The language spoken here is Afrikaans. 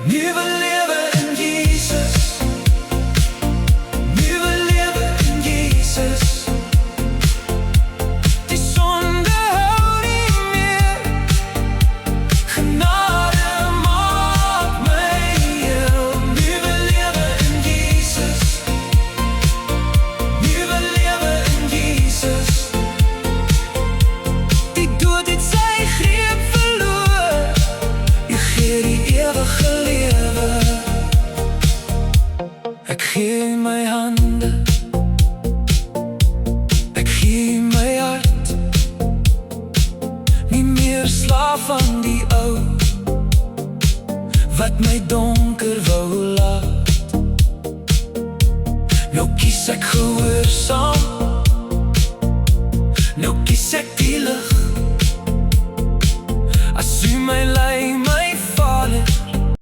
Nuwe lewe in Jesus. Nuwe lewe in Jesus. Die sonde hou nie meer. Genade maak my heel. Nuwe lewe in Jesus. Nuwe lewe in Jesus. Die dood het sy greep verloor. U gee die ewige lewe. Ek gee my hande, ek gee my hart. Nie meer slaaf van die ou wat my donker wou laat. Nou kies ek gehoorsaam, nou kies ek die lig. As u my